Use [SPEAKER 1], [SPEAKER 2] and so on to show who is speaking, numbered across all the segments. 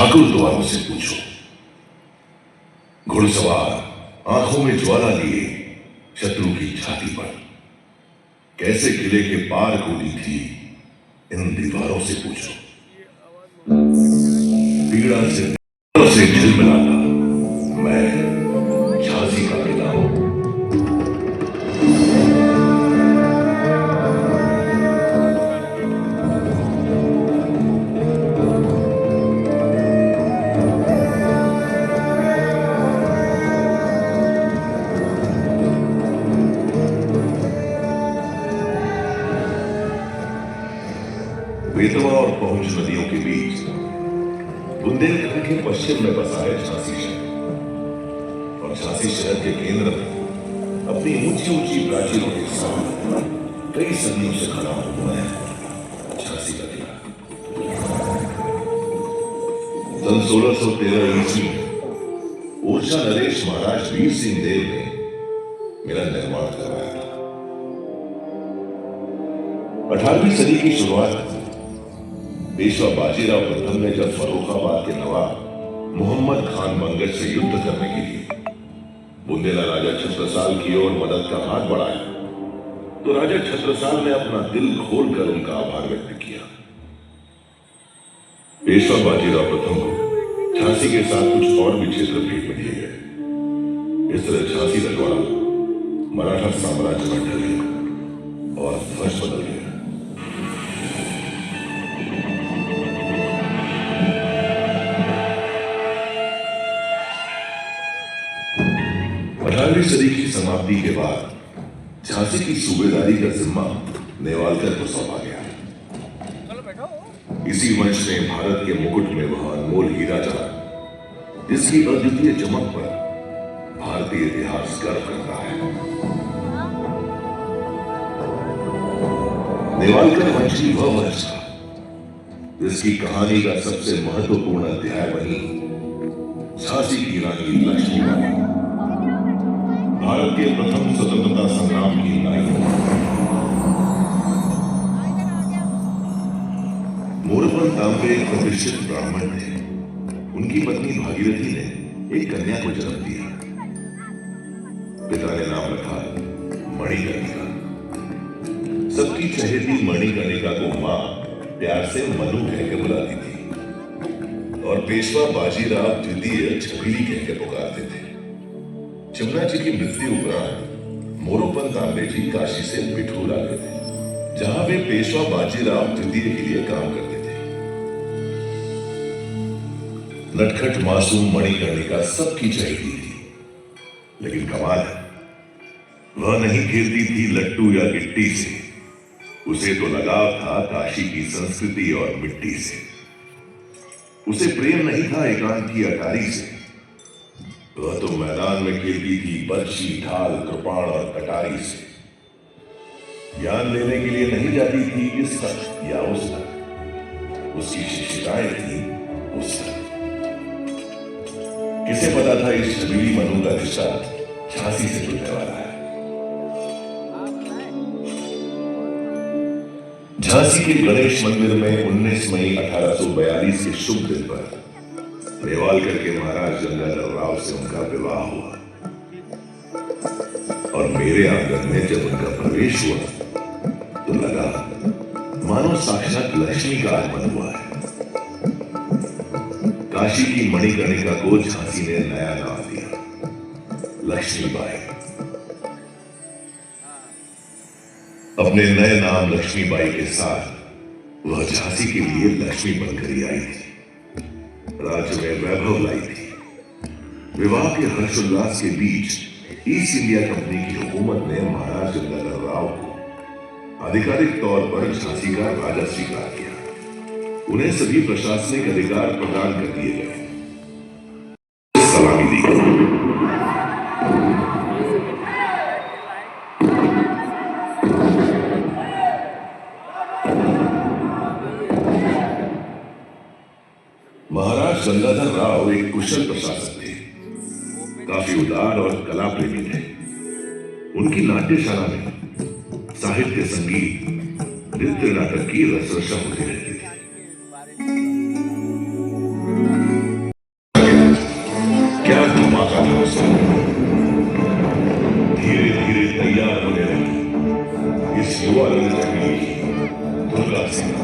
[SPEAKER 1] ठाकुर द्वारों से पूछो। घुड़सवार आंखों में ज्वाला लिए शत्रु की छाती पर कैसे किले के पार कूदी थी, इन दीवारों से पूछो। पीड़ा से झिलमिलाता मैं झांसी का किला हूं। बेतवा और पहुंच नदियों के बीच बुंदेलखंड के पश्चिम में बसा है झांसी शहर। और झांसी शहर के केंद्र में अपनी ऊंची ऊंची प्राचीरों के साथ कई सदियों से खड़ा हुआ है झांसी का किला। सन 1613 ईस्वी में ओरछा नरेश महाराज वीर सिंह देव ने मेरा निर्माण करवाया था। 18वीं सदी की शुरुआत पेशवा बाजीराव प्रथम ने जब फर्रुखाबाद के नवाब मोहम्मद खान मंगट से युद्ध करने के लिए बुंदेला राजा छत्रसाल की ओर मदद का हाथ बढ़ाया, तो राजा छत्रसाल ने अपना दिल खोलकर उनका आभार व्यक्त किया। पेशवा बाजीराव प्रथम को झांसी के साथ कुछ और भी क्षेत्र भेंट में दिए गए। इस तरह झांसी रजवाड़ा मराठा साम्राज्य में ढल गया और ध्वज बदल गया। 18वीं सदी की समाप्ति के बाद झांसी की सूबेदारी का जिम्मा नेवालकर को सौंपा गया। इसी वंश ने भारत के मुकुट में वह अनमोल हीरा चला जिसकी अद्वितीय चमक पर भारतीय इतिहास गर्व करता है। नेवालकर वंश की वह वंश था जिसकी कहानी का सबसे महत्वपूर्ण अध्याय बनी झांसी की रानी लक्ष्मीबाई, भारत के प्रथम स्वतंत्रता संग्राम की नायक। मोरपन तांबे एक प्रतिष्ठित ब्राह्मण थे। उनकी पत्नी भागीरथी ने एक कन्या को जन्म दिया। पिता ने नाम रखा मणिकर्णिका। सबकी चहेती मणिकर्णिका को मां प्यार से मनु कहकर बुलाती थी और पेशवा बाजीराव द्वितीय छबीली कहकर पुकारते थे। जमुना जी की मृत्यु उपरांत मोरोपन तांबे जी काशी से बिठूर आ गए थे, जहां वे पेशवा बाजीराव द्वितीय के लिए काम करते थे। नटखट मासूम मणिकर्णिका सबकी चहेती थी, लेकिन कमाल है वह नहीं खेलती थी लट्टू या गिट्टी से। उसे तो लगाव था काशी की संस्कृति और मिट्टी से। उसे प्रेम नहीं था एकांत की अटारी से। वह तो मैदान में खेलती थी बर्छी, ढाल, कृपाण और कटारी से। ज्ञान लेने के लिए नहीं जाती थी इस तक या उस तक। उसकी शिक्षिकाएं थी उस तक। किसे पता था इस छबीली मनु का रिश्ता झांसी से जुड़ने वाला है। झांसी के गणेश मंदिर में 19 मई 1842 के शुभ दिन पर नेवालकर के महाराज गंगाधर राव से उनका विवाह हुआ और मेरे आंगन में जब उनका प्रवेश हुआ तो लगा मानो साक्षात लक्ष्मी का आगमन हुआ है। काशी की मणिकर्णिका को झांसी ने नया नाम दिया, लक्ष्मीबाई। अपने नए नाम लक्ष्मीबाई के साथ वह झांसी के लिए लक्ष्मी बनकर ही आई थी। राज्य में वैभव लाई थी। विवाह के हर्षोल्लास के बीच ईस्ट इंडिया कंपनी की हुकूमत ने महाराज गंगाधर राव को आधिकारिक तौर पर झांसी का राजा स्वीकार किया। उन्हें सभी प्रशासनिक अधिकार प्रदान कर दिए गए। सलामी दी गई। महाराज गंगाधर राव एक कुशल प्रशासक थे, काफी उदार और कला प्रेमी थे। उनकी नाट्यशाला में साहित्य, संगीत, नृत्य, नाटक की रसरसा होती रहती थी। धमाका था उसका। धीरे धीरे तैयार होने लगी इस युवा रणधर्मी दुर्गा सेना।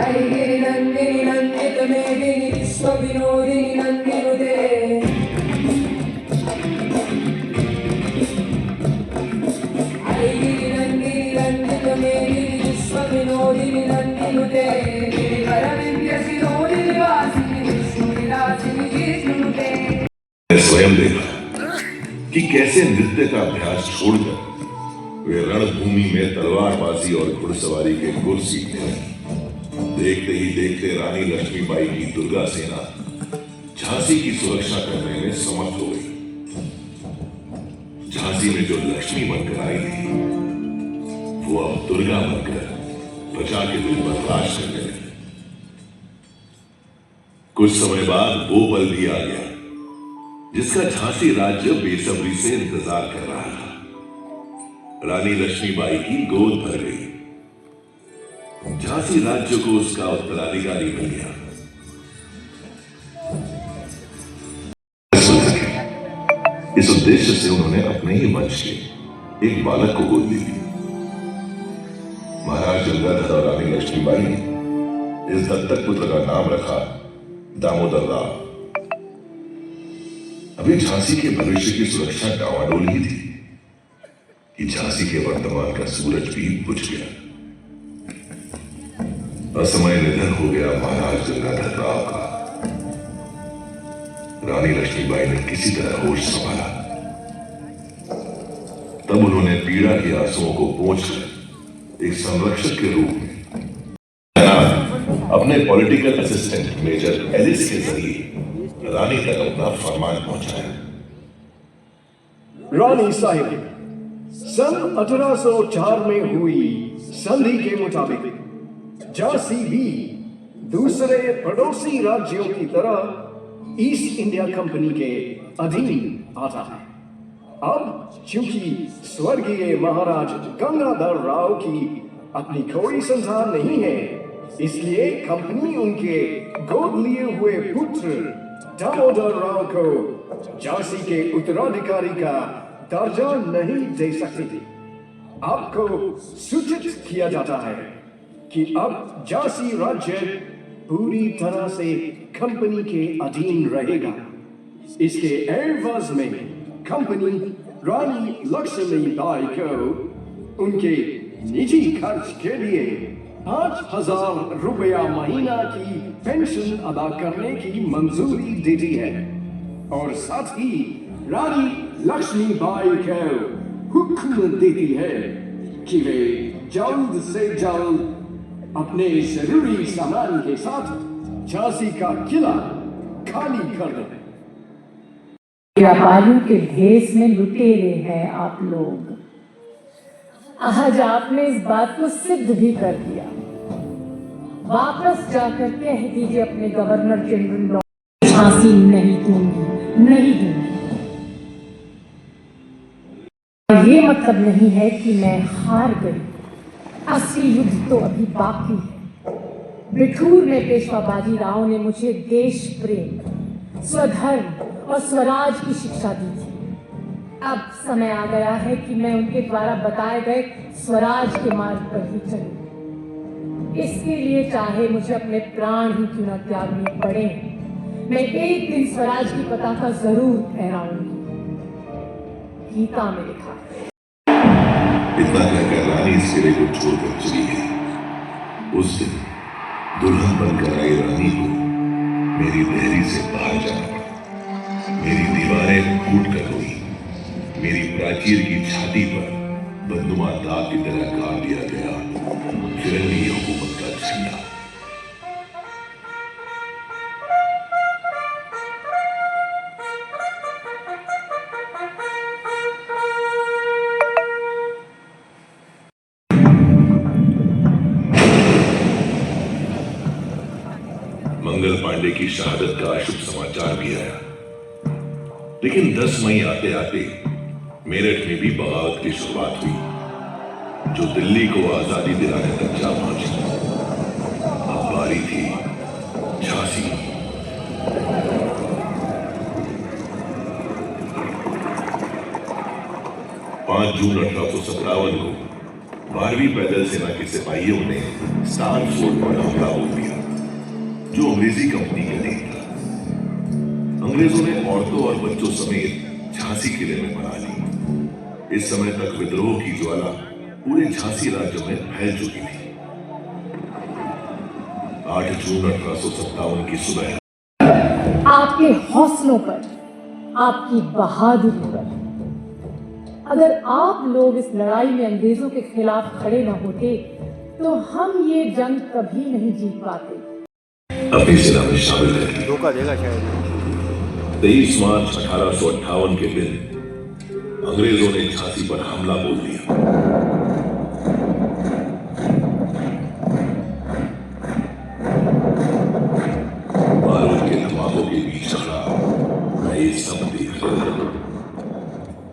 [SPEAKER 2] ऐगिरि नन्दिनि नन्दित मेदिनि विश्व विनोदिनि नन्दिनुते ऐगिरि नन्दिनि नन्दित मेदिनि विश्व विनोदिनि नन्दिनुते गिरिवर विंध्य शिरोदिनि वासिनि विष्णुविलासिनि जिष्णुनुते।
[SPEAKER 1] स्वयं देखा कि कैसे नृत्य का अभ्यास छोड़कर वे रणभूमि में तलवारबाजी और घुड़सवारी के गुर सीखने लगी। देखते ही देखते रानी लक्ष्मीबाई की दुर्गा सेना झांसी की सुरक्षा करने में समर्थ हो गई। झांसी में जो लक्ष्मी बनकर आई थी वो अब दुर्गा बनकर प्रजा के दिल पर राज करने लगी। कुछ समय बाद वो पल भी आ गया जिसका झांसी राज्य बेसब्री से इंतजार कर रहा था। रानी लक्ष्मीबाई की गोद भर गई। झांसी राज्य को उसका उत्तराधिकारी मिल गया। इस उद्देश्य से उन्होंने अपने ही वंश के एक बालक को गोद ली थी। महाराज गंगाधर और रानी लक्ष्मीबाई ने इस दत्तक पुत्र का नाम रखा दामोदर राव। अभी झांसी के भविष्य की सुरक्षा डावाडोल ही थी कि झांसी के वर्तमान का सूरज भी बुझ गया। असमय निधन हो गया महाराज गंगाधर राव का। रानी लक्ष्मीबाई ने किसी तरह होश संभाला। तब उन्होंने पीड़ा के आंसुओं को पोंछकर एक संरक्षक के रूप में अपने पॉलिटिकल असिस्टेंट मेजर एलिस के जरिए रानी तक अपना फरमान पहुंचाया।
[SPEAKER 3] रानी साहिब, सन 1804 में हुई संधि के मुताबिक झांसी भी दूसरे पड़ोसी राज्यों की तरह ईस्ट इंडिया कंपनी के अधीन आता है। अब चूंकि स्वर्गीय महाराज गंगाधर राव की अपनी कोई संतान नहीं है, इसलिए कंपनी उनके गोद लिए हुए पुत्र दामोदर राव को झांसी के उत्तराधिकारी का दर्जा नहीं दे सकती। आपको सूचित किया जाता है कि अब झांसी राज्य पूरी तरह से कंपनी के अधीन रहेगा। इसके एवज में कंपनी रानी लक्ष्मीबाई को उनके निजी खर्च के लिए 5,000 रुपया महीना की पेंशन अदा करने की मंजूरी देती है और साथ ही रानी लक्ष्मीबाई को हुक्म देती है कि वे जल्द से जल्द अपने जरूरी सामान के साथ झांसी का किला खाली कर दें।
[SPEAKER 4] व्यापारियों के भेष में लुटेरे हैं आप लोग। आज आपने इस बात को सिद्ध भी कर दिया। वापस जाकर कह दीजिए अपने गवर्नर जनरल, झांसी नहीं दूंगी, नहीं दूंगी। ये मतलब नहीं है कि मैं हार गई। असली युद्ध तो अभी बाकी है। बिठूर में पेशवा बाजीराव ने मुझे देश प्रेम, स्वधर्म और स्वराज की शिक्षा दी थी। अब समय आ गया है कि मैं उनके द्वारा बताए गए स्वराज के मार्ग पर ही चलूं। इसके लिए चाहे मुझे अपने प्राण ही क्यों न त्यागने पड़े, मैं एक दिन स्वराज की पताका जरूर फहराऊंगी। गीता में लिखा है।
[SPEAKER 1] इतना कहकर रानी सिरे को छोड़कर चली गई। उस दिन दुल्हन बनकर आई रानी को मेरी देहरी से बाहर जाना पड़ा। मेरी दीवारें फूट कर रोई। मेरी प्राचीर की छाती पर बंदुमा दाग की तरह गाड़ दिया गया फिरंगी हुकूमत का झंडा। मंगल पांडे की शहादत का शुभ समाचार भी आया। लेकिन 10 मई आते आते मेरठ में भी बगावत की शुरुआत हुई, जो दिल्ली को आजादी दिलाने तक जा पहुंची। अब बारी थी झांसी। 5 जून 1857 को 12वीं पैदल सेना के सिपाहियों ने स्टार फोर्ट पर हमला बोल दिया, जो अंग्रेजी कंपनी के अधीन था। अंग्रेजों ने औरतों और बच्चों समेत झांसी किले में बना ली। इस समय तक विद्रोह की ज्वाला पूरे झांसी राज्य में फैल चुकी थी। 8 जून 1857 की सुबह
[SPEAKER 4] आपके हौसलों पर, आपकी बहादुरी पर, अगर आप लोग इस लड़ाई में अंग्रेजों के खिलाफ खड़े न होते तो हम ये जंग कभी नहीं जीत पाते।
[SPEAKER 1] अपनी सेना में शामिल कर लिया।
[SPEAKER 5] धोखा देगा शायद।
[SPEAKER 1] 23 मार्च 1858 के दिन अंग्रेजों ने झांसी पर हमला बोल दिया। बारूद के धमाकों के बीच खड़ा मैं ये सब देख रहा था,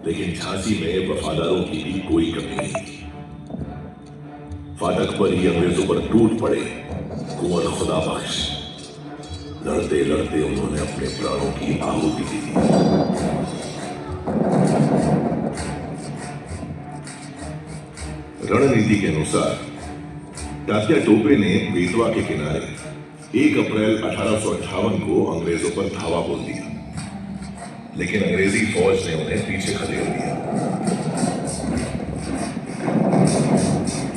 [SPEAKER 1] लेकिन झांसी में वफादारों की भी कोई कमी नहीं थी। फाटक पर ही अंग्रेजों पर टूट पड़े कुंवर खुदा बख्श। लड़ते लड़ते उन्होंने अपने प्राणों की आहुति दी। रणनीति के अनुसार तात्या टोपे ने बेतवा के किनारे 1 अप्रैल 1858 को अंग्रेजों पर धावा बोल दिया, लेकिन अंग्रेजी फौज ने उन्हें पीछे खदेड़ दिया।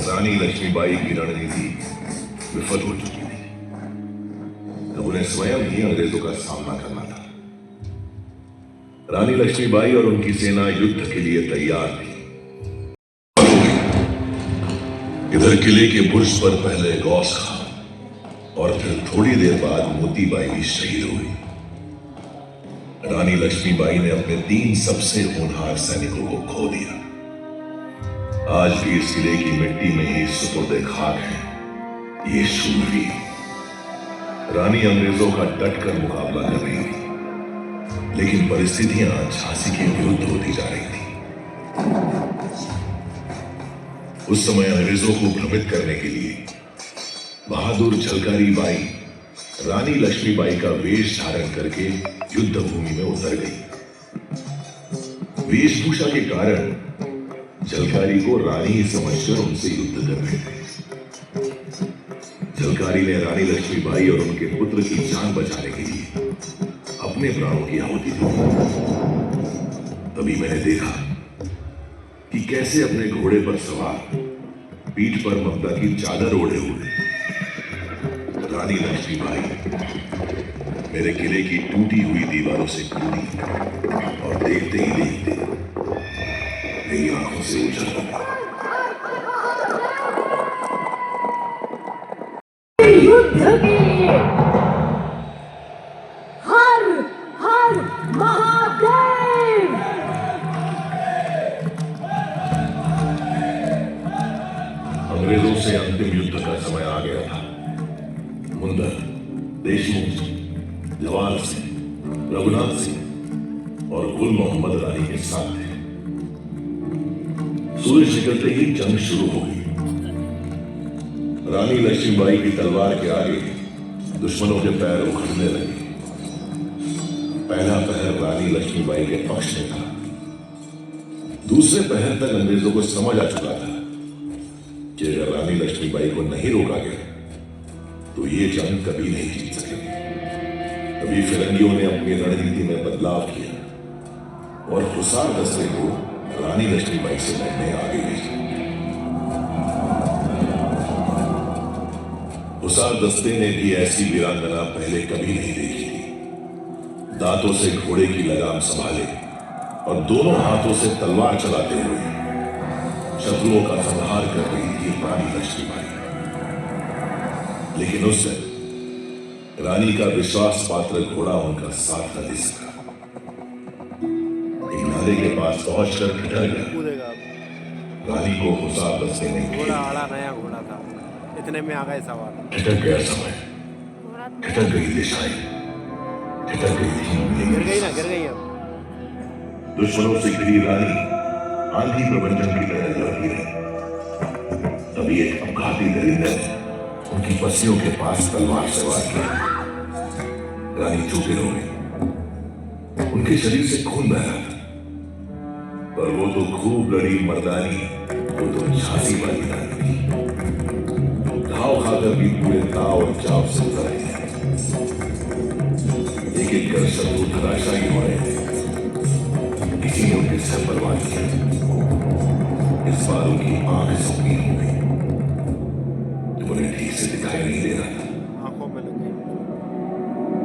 [SPEAKER 1] रानी लक्ष्मीबाई की रणनीति विफल हो चुकी थी। अब उन्हें स्वयं ही अंग्रेजों का सामना करना था। रानी लक्ष्मीबाई और उनकी सेना युद्ध के लिए तैयार थी। इधर किले के बुर्ज पर पहले गौस खां और फिर थोड़ी देर बाद मोतीबाई भी शहीद हुई। रानी लक्ष्मीबाई ने अपने 3 सबसे होनहार सैनिकों को खो दिया। आज भी इस किले की मिट्टी में ही सुपुर्दे खाक है ये शूरवीर। रानी अंग्रेजों का डटकर मुकाबला कर रही थी, लेकिन परिस्थितियां झांसी के विरुद्ध होती जा रही थी। उस समय अंग्रेजों को भ्रमित करने के लिए बहादुर झलकारी बाई रानी लक्ष्मीबाई का वेश धारण करके युद्ध भूमि में उतर गई। वेशभूषा के कारण झलकारी को रानी समझकर उनसे युद्ध कर रहे थे। झलकारी ने रानी लक्ष्मीबाई और उनके पुत्र की जान बचाने के लिए अपने प्राणों की आहुति दी। तभी मैंने देखा कि कैसे अपने घोड़े पर सवार, पीठ पर ममता की चादर ओढ़े हुए रानी लक्ष्मीबाई मेरे किले की टूटी हुई दीवारों से कूदी और देखते ही देखते मेरी आंखों से उछल गई।
[SPEAKER 4] युद्ध के लिए हर हर महादेव।
[SPEAKER 1] अंग्रेजों से अंतिम युद्ध का समय आ गया था। मुंदर, देशमुख, जवाहर सिंह, रघुनाथ सिंह और गुल मोहम्मद रानी के साथ थे। सूरज निकलते ही जंग शुरू हो गई। रानी लक्ष्मीबाई की तलवार के आगे दुश्मनों के पैर उखड़ने लगे। पहला पहर रानी लक्ष्मीबाई के पक्ष में था। दूसरे पहर तक अंग्रेजों को समझ आ चुका था कि अगर रानी लक्ष्मीबाई को नहीं रोका गया तो ये जंग कभी नहीं जीत सकेंगे। तभी फिरंगियों ने अपनी रणनीति में बदलाव किया और हुसार दस्ते को रानी लक्ष्मीबाई से लड़ने आगे भेजा। हुसार दस्ते ने भी ऐसी वीरांगना पहले कभी नहीं देखी थी। दांतों से घोड़े की लगाम संभाले और दोनों हाथों से तलवार चलाते हुए शत्रुओं का संहार कर रही थी रानी लक्ष्मीबाई। लेकिन उस दिन रानी का विश्वास पात्र घोड़ा उनका साथ न दे सका। एक नाले के पास पहुंचकर ठिठर गया।
[SPEAKER 5] कूदेगा अब।
[SPEAKER 1] रानी को हुसार दस्ते ने
[SPEAKER 5] घोड़ा आड़ा नया घोड़ा था, इतने में आ गए सवार।
[SPEAKER 1] ठिठक गया समय। खटक गई दिशाएं, खटक गई थी
[SPEAKER 5] गिर गई ना, गिर गई अब।
[SPEAKER 1] दुश्मनों से घिरी रानी आंधी प्रबंधन की तरह लड़ती रही। तभी एक अपघाती दरिंदे ने उनकी पस्सियों के पास तलवार से वार किया। रानी चोटिल हो गई, उनके शरीर से खून बह रहा था, पर वो तो खूब लड़ी मर्दानी, वो तो झांसी वाली रानी थी। घाव खाकर भी पूरे ताव और चाव से उतर रहे थे। एक एक कर शत्रु धराशायी हो रहे थे। किसी ने उनके सर पर वार किया। इस बार उनकी आंख सौंपी हो गई, उन्हें ठीक से दिखाई नहीं दे रहा था।
[SPEAKER 5] आंखों में लग गई।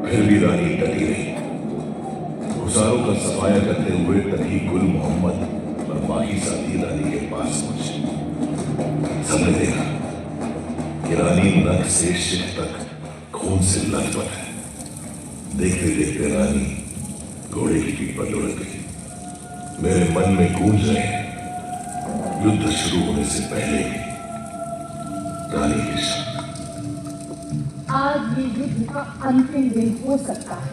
[SPEAKER 1] फिर भी रानी डटी रही। गुजारों का सफाया करते हुए तभी गुल मोहम्मद और बाकी साथी रानी के पास पहुंचे। सबने देखा कि रानी नख से शिख तक खून से लथपथ है। देखते देखते रानी घोड़े की पीठ पर लुढ़क गई। मेरे मन में गूंज रहे हैं युद्ध शुरू होने से पहले ही रानी के शब्द।
[SPEAKER 4] आज ये युद्ध का अंतिम दिन हो सकता है।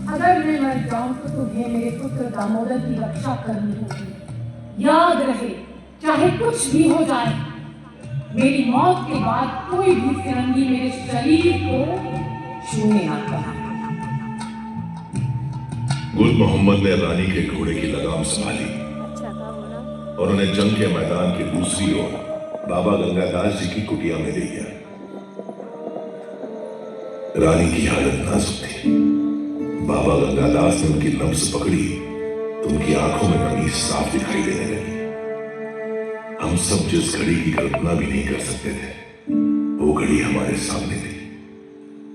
[SPEAKER 4] अगर मैं मर जाऊं तो तुम्हें मेरे पुत्र दामोदर की रक्षा करनी होगी। याद रहे, चाहे कुछ भी हो जाए, मेरी मौत के बाद कोई भी फिरंगी मेरे शरीर को छूने ना पाए।
[SPEAKER 1] गुल मोहम्मद ने रानी के घोड़े की लगाम संभाली और उन्हें जंग के मैदान की दूसरी ओर बाबा गंगादास जी की कुटिया में ले गया। रानी की हालत नाजुक थी। बाबा गंगादास ने उनकी नब्ज पकड़ी तो उनकी आंखों में नमी साफ दिखाई देने लगी। हम सब जिस घड़ी की कल्पना भी नहीं कर सकते थे, वो घड़ी हमारे सामने थी।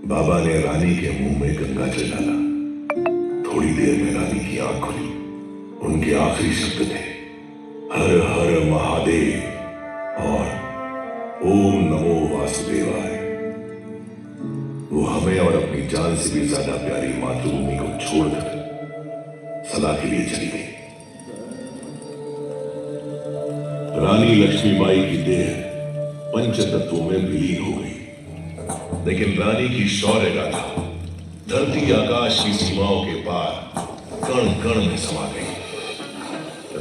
[SPEAKER 1] बाबा ने रानी के मुंह में गंगा जल डाला। थोड़ी देर में रानी की आंख खुली। उनके आखिरी शब्द थे हर हर महादेव और ओम नमो वासुदेवाय। वो हमें और अपनी जान से भी ज्यादा प्यारी मातृभूमि को छोड़कर सदा के लिए चली गई। रानी लक्ष्मीबाई की देह पंच तत्वों में विलीन हो गई, लेकिन रानी की शौर्य गाथा धरती आकाश की सीमाओं के पार कण कण में समा गई।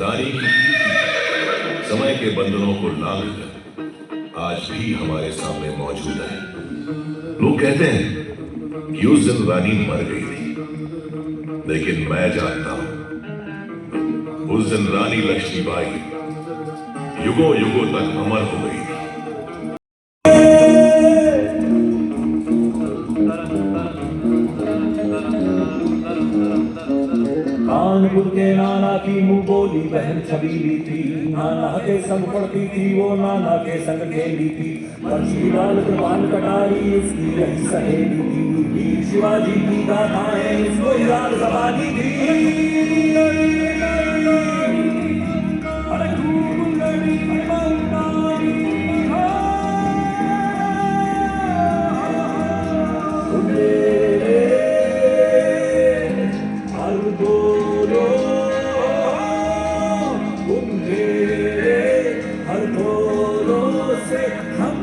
[SPEAKER 1] रानी की कीर्ति समय के बंधनों को लांघकर आज भी हमारे सामने मौजूद है। लोग कहते हैं कि उस दिन रानी मर गई थी, लेकिन मैं जानता हूं उस दिन रानी लक्ष्मीबाई युगों युगों तक अमर हो गई थी।
[SPEAKER 6] कानपुर के नाना की मुंह बोली बहन छबीली थी। नाना के संग पढ़ती थी, वो नाना के संग खेली थी। लाल कृपाल कटारी इसकी रही सहेली थी। वीर शिवाजी की गाथाएं इसको याद जबानी थी। हर बोलो से हम